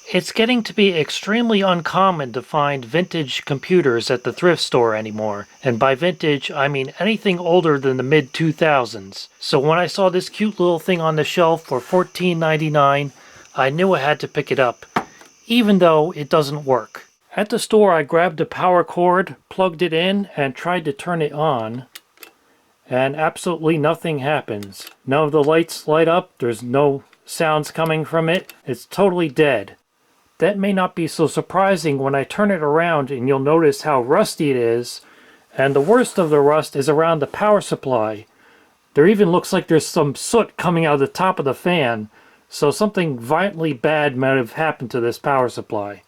It's getting to be extremely uncommon to find vintage computers at the thrift store anymore, and by vintage I mean anything older than the mid 2000s. So when I saw this cute little thing on the shelf for $14.99, I knew I had to pick it up, even though it doesn't work. At the store I grabbed a power cord, plugged it in, and tried to turn it on, and absolutely nothing happens. None of the lights light up, there's no sounds coming from it, it's totally dead. That may not be so surprising when I turn it around and you'll notice how rusty it is, and the worst of the rust is around the power supply. There even looks like there's some soot coming out of the top of the fan, so something violently bad might have happened to this power supply.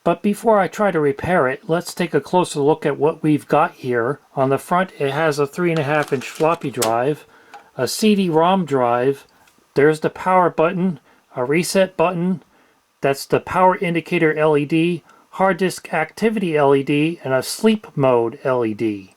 But before I try to repair it, let's take a closer look at what we've got here. On the front it has a 3.5-inch floppy drive, a CD-ROM drive, there's the power button, a reset button, that's the power indicator LED, hard disk activity LED, and a sleep mode LED.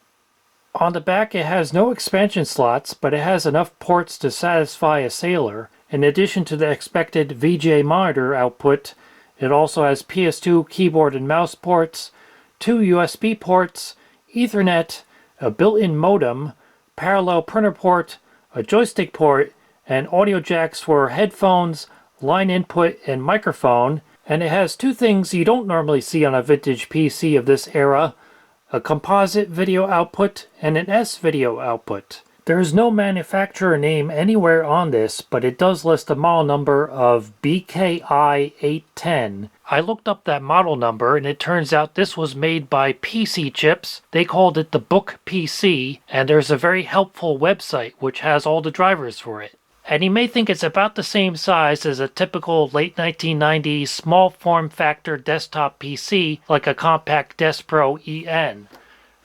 On the back it has no expansion slots, but it has enough ports to satisfy a sailor. In addition to the expected VGA monitor output, it also has PS2 keyboard and mouse ports, 2 USB ports, Ethernet, a built-in modem, parallel printer port, a joystick port, and audio jacks for headphones, line input, and microphone, and it has two things you don't normally see on a vintage PC of this era, a composite video output and an S-video output. There is no manufacturer name anywhere on this, but it does list a model number of BKI810. I looked up that model number and it turns out this was made by PC Chips. They called it the Book PC, and there's a very helpful website which has all the drivers for it. And you may think it's about the same size as a typical late 1990s small form factor desktop PC like a Compaq Desk Pro EN,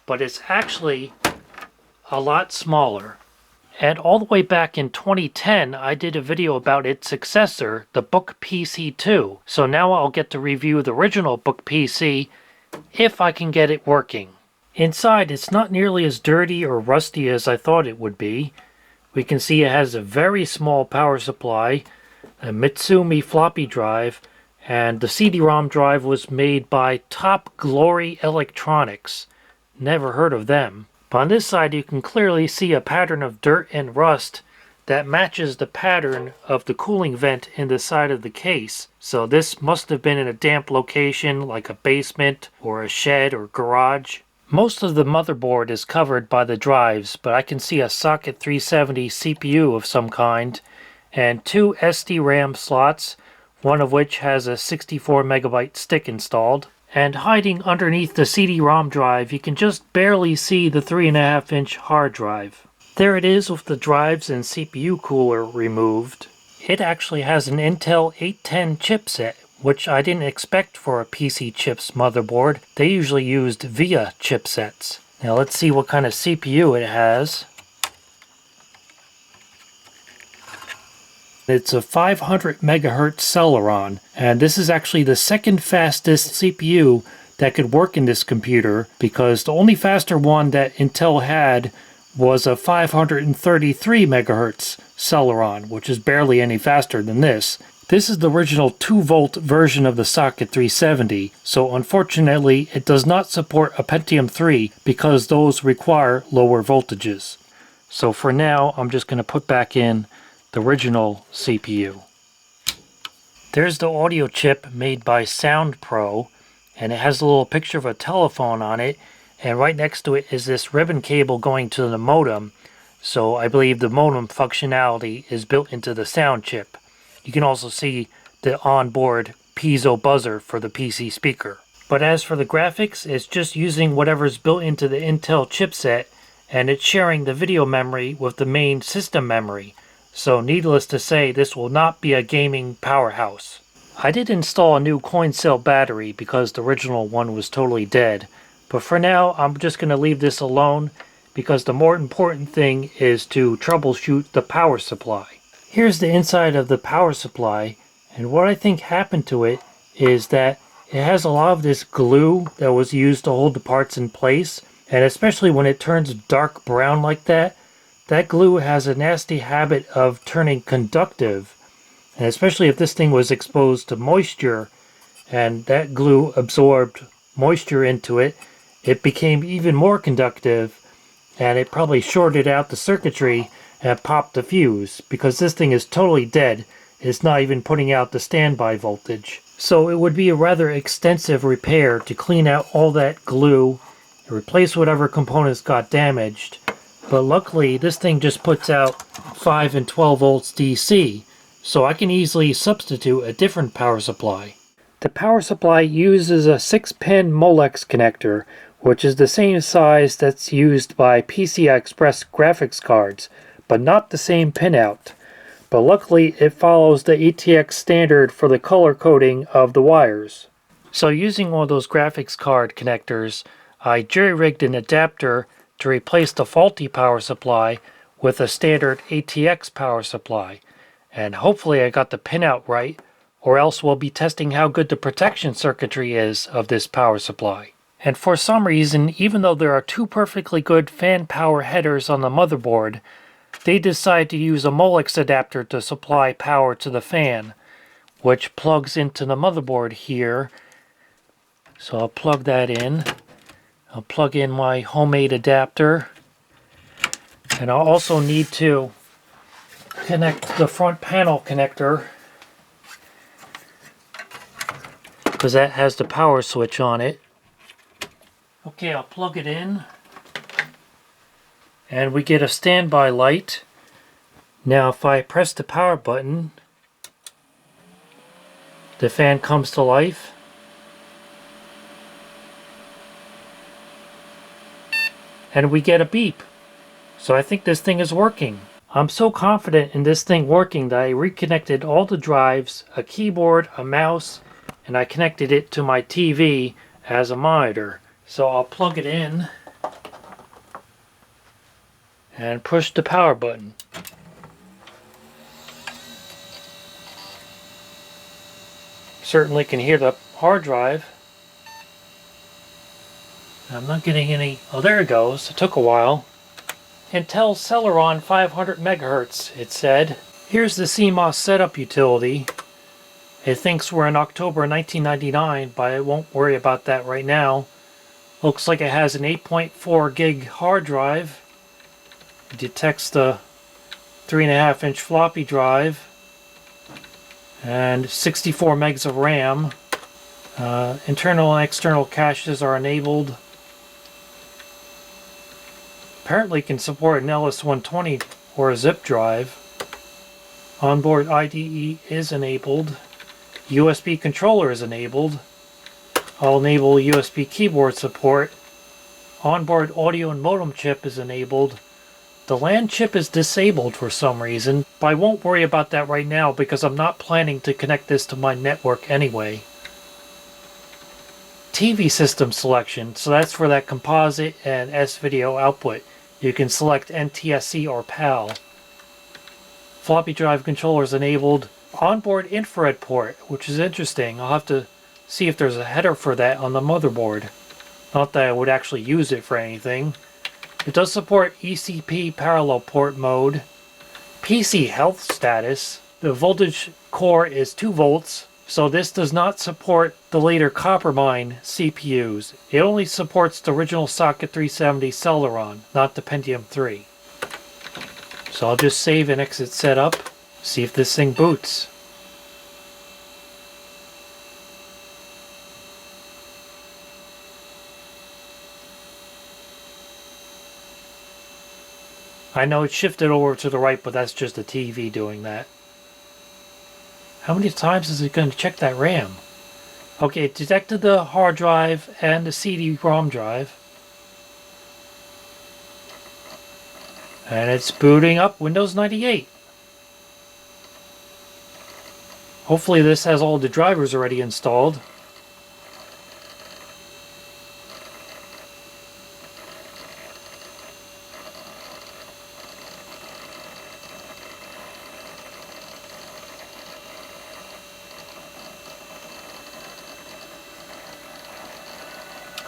but it's actually a lot smaller. And all the way back in 2010 I did a video about its successor, the Book PC2, so now I'll get to review the original Book PC if I can get it working. Inside it's not nearly as dirty or rusty as I thought it would be. We can see it has a very small power supply, a Mitsumi floppy drive, and the CD-ROM drive was made by Top Glory Electronics. Never heard of them. But on this side you can clearly see a pattern of dirt and rust that matches the pattern of the cooling vent in the side of the case. So this must have been in a damp location like a basement or a shed or garage. Most of the motherboard is covered by the drives, but I can see a Socket 370 CPU of some kind, and 2 SD-RAM slots, one of which has a 64 megabyte stick installed. And hiding underneath the CD-ROM drive, you can just barely see the 3.5-inch hard drive. There it is with the drives and CPU cooler removed. It actually has an Intel 810 chipset, which I didn't expect for a PC Chips motherboard. They usually used VIA chipsets. Now let's see what kind of CPU it has. It's a 500 megahertz Celeron, and this is actually the second fastest CPU that could work in this computer, because the only faster one that Intel had was a 533 megahertz Celeron, which is barely any faster than this. This is the original 2-volt version of the Socket 370, so unfortunately it does not support a Pentium 3 because those require lower voltages. So for now I'm just going to put back in the original CPU. There's the audio chip made by SoundPro, and it has a little picture of a telephone on it, and right next to it is this ribbon cable going to the modem, so I believe the modem functionality is built into the sound chip. You can also see the onboard piezo buzzer for the PC speaker. But as for the graphics, it's just using whatever's built into the Intel chipset, and it's sharing the video memory with the main system memory. So needless to say, this will not be a gaming powerhouse. I did install a new coin cell battery because the original one was totally dead. But for now, I'm just going to leave this alone because the more important thing is to troubleshoot the power supply. Here's the inside of the power supply, and what I think happened to it is that it has a lot of this glue that was used to hold the parts in place, and especially when it turns dark brown like that, that glue has a nasty habit of turning conductive, and especially if this thing was exposed to moisture, and that glue absorbed moisture into it. It became even more conductive, and it probably shorted out the circuitry and popped the fuse, because this thing is totally dead. It's not even putting out the standby voltage. So it would be a rather extensive repair to clean out all that glue and replace whatever components got damaged. But luckily this thing just puts out 5 and 12 volts DC, so I can easily substitute a different power supply. The power supply uses a 6-pin Molex connector, which is the same size that's used by PCI Express graphics cards, but not the same pinout. But luckily it follows the ATX standard for the color coding of the wires. So using one of those graphics card connectors, I jury-rigged an adapter to replace the faulty power supply with a standard ATX power supply. And hopefully I got the pinout right, or else we'll be testing how good the protection circuitry is of this power supply. And for some reason, even though there are two perfectly good fan power headers on the motherboard, they decide to use a Molex adapter to supply power to the fan, which plugs into the motherboard here. So I'll plug that in. I'll plug in my homemade adapter. And I'll also need to connect the front panel connector, because that has the power switch on it. Okay, I'll plug it in. And we get a standby light. Now if I press the power button, the fan comes to life. And we get a beep. So I think this thing is working. I'm so confident in this thing working that I reconnected all the drives, a keyboard, a mouse, and I connected it to my TV as a monitor. So I'll plug it in and push the power button. Certainly can hear the hard drive. I'm not getting any... Oh, there it goes. It took a while. Intel Celeron 500 MHz, it said. Here's the CMOS setup utility. It thinks we're in October 1999, but I won't worry about that right now. Looks like it has an 8.4 gig hard drive. It detects the 3.5-inch floppy drive and 64 megs of RAM. Internal and external caches are enabled. Apparently can support an LS120 or a zip drive. Onboard IDE is enabled. USB controller is enabled. I'll enable USB keyboard support. Onboard audio and modem chip is enabled. The LAN chip is disabled for some reason, but I won't worry about that right now because I'm not planning to connect this to my network anyway. TV system selection, so that's for that composite and S-video output. You can select NTSC or PAL. Floppy drive controller is enabled. Onboard infrared port, which is interesting. I'll have to see if there's a header for that on the motherboard. Not that I would actually use it for anything. It does support ECP parallel port mode. PC health status. The voltage core is 2 volts, so this does not support the later Coppermine CPUs. It only supports the original Socket 370 Celeron, not the Pentium 3. So I'll just save and exit setup, see if this thing boots. I know it shifted over to the right, but that's just the TV doing that. How many times is it going to check that RAM? Okay, it detected the hard drive and the CD-ROM drive. And it's booting up Windows 98. Hopefully this has all the drivers already installed.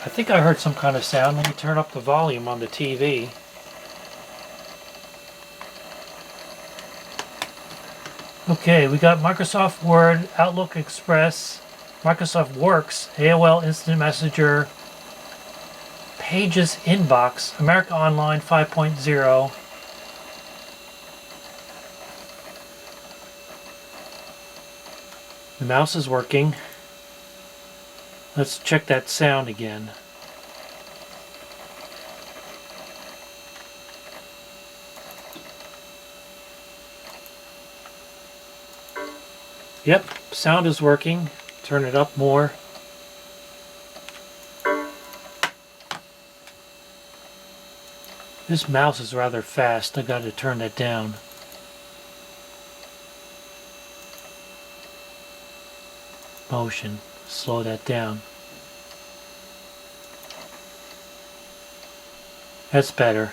I think I heard some kind of sound. Let me turn up the volume on the TV. Okay, we got Microsoft Word, Outlook Express, Microsoft Works, AOL Instant Messenger, Pages Inbox, America Online 5.0. The mouse is working. Let's check that sound again. Yep, sound is working. Turn it up more. This mouse is rather fast. I got to turn that down. Motion. Slow that down. That's better.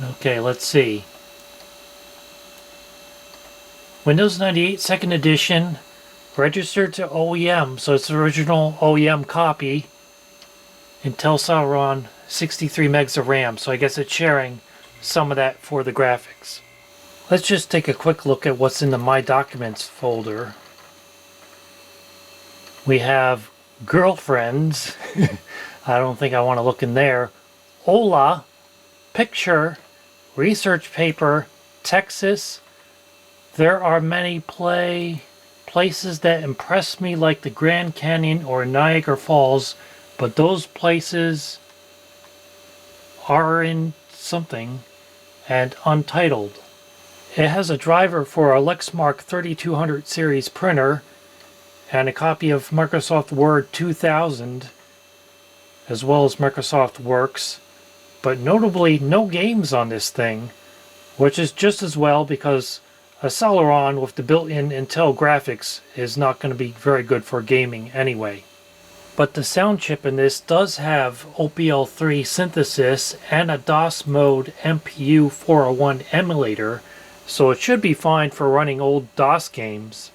Okay, let's see. Windows 98 2nd edition, registered to OEM, so it's the original OEM copy. Intel Celeron, 63 megs of RAM, so I guess it's sharing some of that for the graphics. Let's just take a quick look at what's in the My Documents folder. We have Girlfriends. I don't think I want to look in there. Hola, Picture, Research Paper, Texas. There are many places that impress me, like the Grand Canyon or Niagara Falls, but those places are in something, and Untitled. It has a driver for a Lexmark 3200 series printer and a copy of Microsoft Word 2000 as well as Microsoft Works, but notably no games on this thing, which is just as well because a Celeron with the built-in Intel graphics is not going to be very good for gaming anyway. But the sound chip in this does have OPL3 synthesis and a DOS mode MPU 401 emulator, so it should be fine for running old DOS games.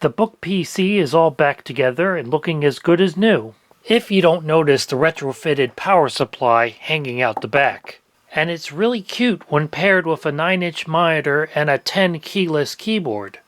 The Book PC is all back together and looking as good as new, if you don't notice the retrofitted power supply hanging out the back. And it's really cute when paired with a 9-inch monitor and a 10 keyless keyboard,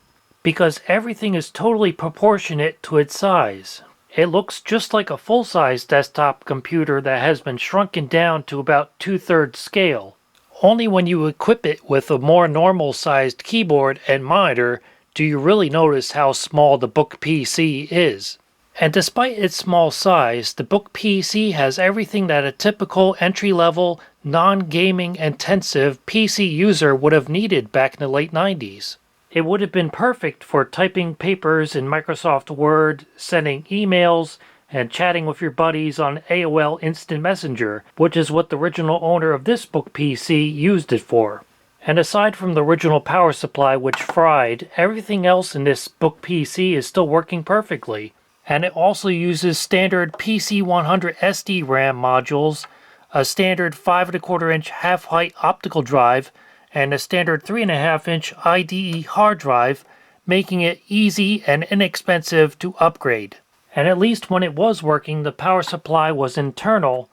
because everything is totally proportionate to its size. It looks just like a full-size desktop computer that has been shrunken down to about 2/3 scale. Only when you equip it with a more normal-sized keyboard and monitor do you really notice how small the Book PC is. And despite its small size, the Book PC has everything that a typical entry-level, non-gaming intensive PC user would have needed back in the late 90s. It would have been perfect for typing papers in Microsoft Word, sending emails, and chatting with your buddies on AOL Instant Messenger, which is what the original owner of this Book PC used it for. And aside from the original power supply which fried, everything else in this Book PC is still working perfectly. And it also uses standard PC100 SD RAM modules, a standard 5¼ half-height optical drive, and a standard 3.5-inch IDE hard drive, making it easy and inexpensive to upgrade. And at least when it was working, the power supply was internal,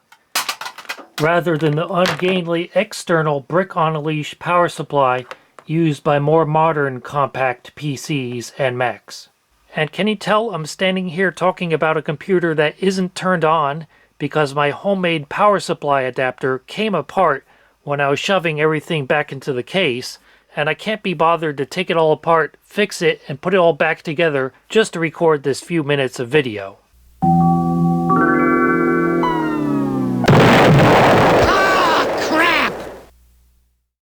rather than the ungainly external brick-on-a-leash power supply used by more modern compact PCs and Macs. And can you tell I'm standing here talking about a computer that isn't turned on because my homemade power supply adapter came apart when I was shoving everything back into the case, and I can't be bothered to take it all apart, fix it, and put it all back together just to record this few minutes of video.